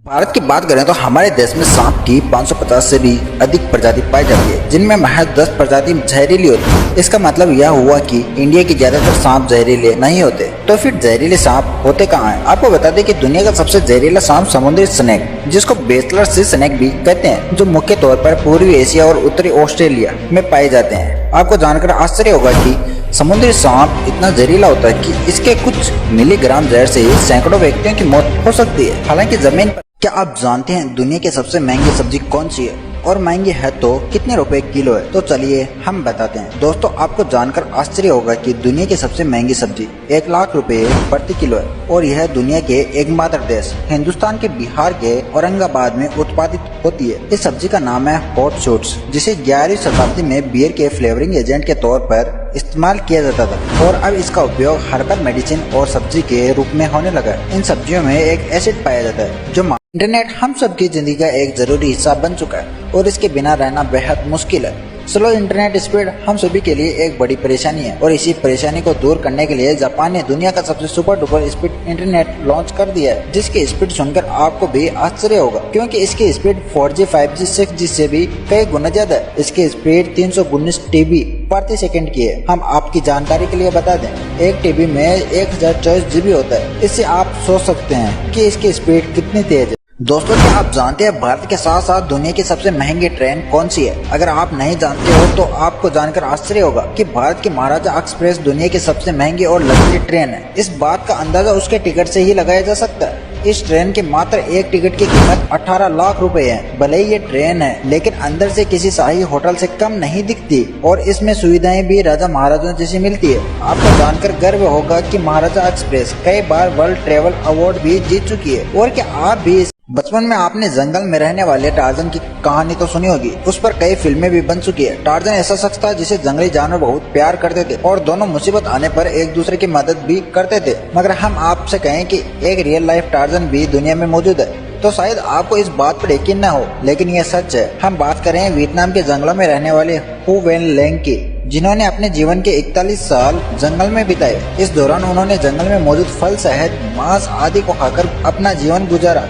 भारत की बात करें तो हमारे देश में सांप की 550 से भी अधिक प्रजाति पाई जाती है, जिनमें महज 10 प्रजाति जहरीली होती है। इसका मतलब यह हुआ कि इंडिया के ज्यादातर सांप जहरीले नहीं होते। तो फिर जहरीले सांप होते कहाँ हैं? आपको बता दें कि दुनिया का सबसे जहरीला सांप समुद्री स्नेक, जिसको बेचलर सी स्नेक भी कहते हैं, जो मुख्य तौर पर पूर्वी एशिया और उत्तरी ऑस्ट्रेलिया में पाए जाते हैं। आपको जानकर आश्चर्य होगा कि समुद्री सांप इतना जहरीला होता है कि इसके कुछ मिलीग्राम जहर से ही सैकड़ों व्यक्तियों की मौत हो सकती है। हालांकि जमीन पर क्या आप जानते हैं दुनिया की सबसे महंगी सब्जी कौन सी है? और महंगी है तो कितने रुपए किलो है? तो चलिए हम बताते हैं। दोस्तों, आपको जानकर आश्चर्य होगा कि दुनिया की सबसे महंगी सब्जी 1 लाख रुपए प्रति किलो है, और यह दुनिया के एकमात्र देश हिंदुस्तान के बिहार के औरंगाबाद में उत्पादित होती है। इस सब्जी का नाम है हॉट शूट्स, जिसे 11वीं शताब्दी में बियर के फ्लेवरिंग एजेंट के तौर पर इस्तेमाल किया जाता था, और अब इसका उपयोग हर्बल मेडिसिन और सब्जी के रूप में होने लगा है। इन सब्जियों में एक एसिड पाया जाता है जो इंटरनेट हम सबकी जिंदगी का एक जरूरी हिस्सा बन चुका है, और इसके बिना रहना बेहद मुश्किल है। स्लो इंटरनेट स्पीड हम सभी के लिए एक बड़ी परेशानी है, और इसी परेशानी को दूर करने के लिए जापान ने दुनिया का सबसे super duper speed internet launch कर दिया है, जिसकी स्पीड सुनकर आपको भी आश्चर्य होगा, क्योंकि इसकी स्पीड 4G, 5G, 6G से भी कई गुना ज्यादा है। इसकी स्पीड 319 TB प्रति सेकंड की है। हम आपकी जानकारी के लिए बता दें, एक TB में 1024 GB होता है। इससे आप सोच सकते हैं कि इसकी स्पीड कितनी तेज है। दोस्तों, क्या आप जानते हैं भारत के साथ साथ दुनिया की सबसे महंगी ट्रेन कौन सी है? अगर आप नहीं जानते हो तो आपको जानकर आश्चर्य होगा कि भारत की महाराजा एक्सप्रेस दुनिया की सबसे महंगी और लग्जरी ट्रेन है। इस बात का अंदाजा उसके टिकट से ही लगाया जा सकता है। इस ट्रेन की मात्र एक टिकट की कीमत 18 लाख रुपए है। भले ही ये ट्रेन है, लेकिन अंदर से किसी शाही होटल से कम नहीं दिखती, और इसमें सुविधाएं भी राजा महाराजाओं जैसी मिलती है। आपको जानकर गर्व होगा कि महाराजा एक्सप्रेस कई बार वर्ल्ड ट्रेवल अवार्ड भी जीत चुकी है। और क्या आप भी बचपन में आपने जंगल में रहने वाले टार्जन की कहानी तो सुनी होगी। उस पर कई फिल्में भी बन चुकी है। टार्जन ऐसा शख्स था जिसे जंगली जानवर बहुत प्यार करते थे, और दोनों मुसीबत आने पर एक दूसरे की मदद भी करते थे। मगर हम आपसे कहें कि एक रियल लाइफ टार्जन भी दुनिया में मौजूद है तो शायद आपको इस बात पर यकीन न हो, लेकिन यह सच है। हम बात करें वियतनाम के जंगलों में रहने वाले हु वेन लेंग की, जिन्होंने अपने जीवन के 41 साल जंगल में बिताए। इस दौरान उन्होंने जंगल में मौजूद फल, शहद, मांस आदि को खाकर अपना जीवन गुजारा।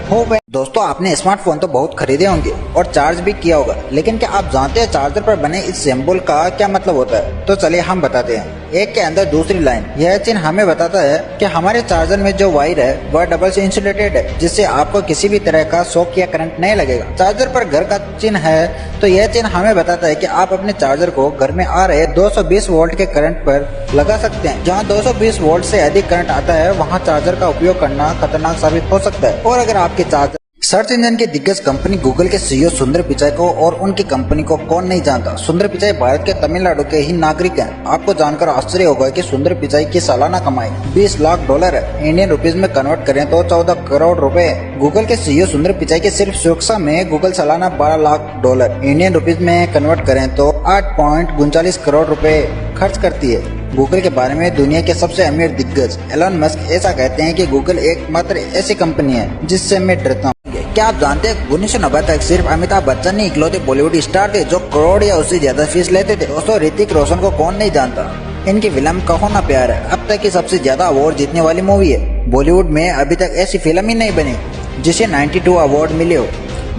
दोस्तों, आपने स्मार्टफोन तो बहुत खरीदे होंगे और चार्ज भी किया होगा, लेकिन क्या आप जानते हैं चार्जर पर बने इस सिंबल का क्या मतलब होता है? तो चलिए हम बताते हैं। एक के अंदर दूसरी लाइन, यह चिन्ह हमें बताता है कि हमारे चार्जर में जो वायर है वह डबल से इंसुलेटेड है, जिससे आपको किसी भी तरह का शॉक या करंट नहीं लगेगा। चार्जर पर घर का चिन्ह है, तो यह चिन्ह हमें बताता है कि आप अपने चार्जर को घर में आ रहे 220 वोल्ट के करंट पर लगा सकते हैं। जहां 220 वोल्ट से अधिक करंट आता है, वहां चार्जर का उपयोग करना खतरनाक साबित हो सकता है। और अगर आपके चार्जर सर्च इंजन की दिग्गज कंपनी गूगल के CEO सुंदर पिचाई को और उनकी कंपनी को कौन नहीं जानता। सुंदर पिचाई भारत के तमिलनाडु के ही नागरिक हैं। आपको जानकर आश्चर्य होगा कि सुंदर पिचाई की सालाना कमाई $20 लाख है। इंडियन रुपीज में कन्वर्ट करें तो 14 करोड़ रुपए है। गूगल के CEO सुंदर पिचाई के सिर्फ सुरक्षा में गूगल सालाना $12 लाख इंडियन रुपीज में कन्वर्ट करें तो 8.39 करोड़ रुपए खर्च करती है। गूगल के बारे में दुनिया के सबसे अमीर दिग्गज एलन मस्क ऐसा कहते हैं कि गूगल एकमात्र ऐसी कंपनी है जिससे मैं डरता हूँ। क्या आप जानते हैं 1990 तक सिर्फ अमिताभ बच्चन ही इकलौते बॉलीवुड स्टार थे जो करोड़ या उससे ज्यादा फीस लेते थे। दोस्तों, ऋतिक रोशन को कौन नहीं जानता। इनकी फिल्म कहो ना प्यार है अब तक की सबसे ज्यादा अवार्ड जीतने वाली मूवी है। बॉलीवुड में अभी तक ऐसी फिल्म ही नहीं बनी जिसे 92 अवार्ड मिले हो।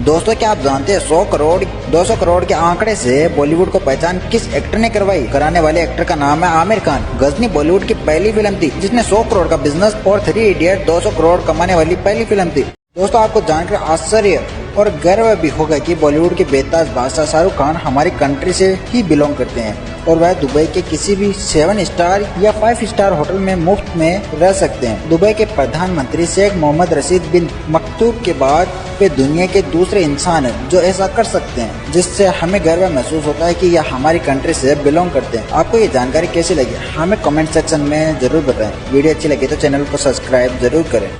दोस्तों, क्या आप जानते हैं 100 करोड़ 200 करोड़ के आंकड़े से बॉलीवुड को पहचान किस एक्टर ने करवाई? कराने वाले एक्टर का नाम है आमिर खान। गजनी बॉलीवुड की पहली फिल्म थी जिसने 100 करोड़ का बिजनेस, और 3 इडियट 200 करोड़ कमाने वाली पहली फिल्म थी। दोस्तों, आपको जानकर आश्चर्य और गर्व भी होगा कि बॉलीवुड के बेताज बादशाह शाहरुख खान हमारी कंट्री से ही बिलोंग करते हैं, और वह दुबई के किसी भी 7 स्टार या 5 स्टार होटल में मुफ्त में रह सकते हैं। दुबई के प्रधानमंत्री शेख मोहम्मद रशीद बिन मकतूम के बाद वे दुनिया के दूसरे इंसान हैं जो ऐसा कर सकते हैं, जिससे हमें गर्व महसूस होता है कि यह हमारी कंट्री से बिलोंग करते हैं। आपको ये जानकारी कैसी लगी हमें कमेंट सेक्शन में जरूर बताएं। वीडियो अच्छी लगी तो चैनल को सब्सक्राइब जरूर करें।